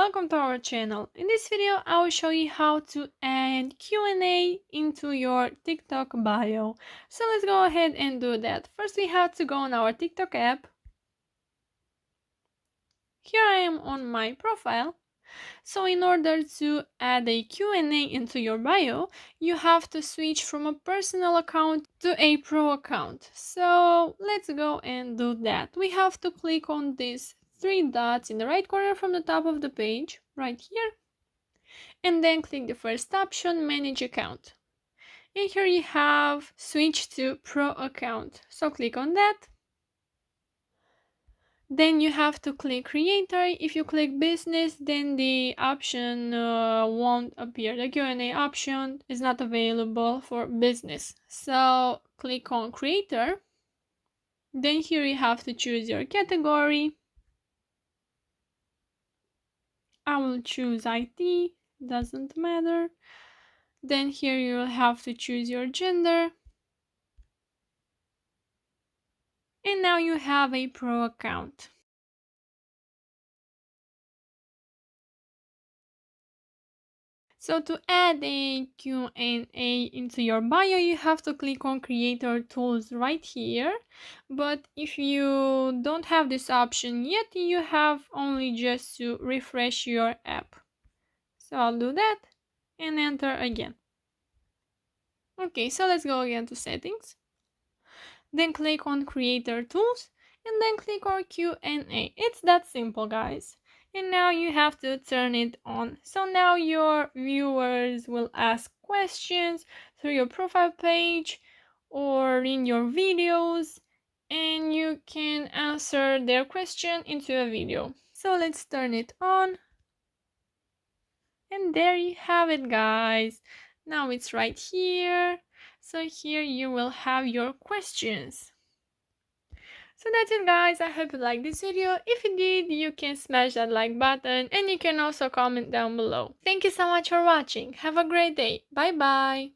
welcome to our channel. In this video, I will show you how to add Q&A into your TikTok bio. So let's go ahead and do that. First, we have to go on our TikTok app. Here I am on my profile. So in order to add a Q&A into your bio, you have to switch from a personal account to a pro account. So let's go and do that. We have to click on these three dots in the right corner from the top of the page, right here, and then click the first option, manage account. And here you have switch to pro account. So click on that. Then you have to click creator. If you click business, then the option won't appear. The Q&A option is not available for business. So click on creator. Then here you have to choose your category. I will choose IT, doesn't matter. Then here you will have to choose your gender. And now you have a pro account. So to add a Q&A into your bio, you have to click on Creator Tools right here. But if you don't have this option yet, you have only just to refresh your app. So I'll do that and enter again. Okay, so let's go again to Settings. Then click on Creator Tools and then click on Q&A. It's that simple, guys. And now you have to turn it on. So now your viewers will ask questions through your profile page or in your videos, and you can answer their question into a video. So let's turn it on. And there you have it, guys. Now it's right here. So here you will have your questions. So that's it, guys. I hope you liked this video. If you did, you can smash that like button and you can also comment down below. Thank you so much for watching. Have a great day. Bye bye.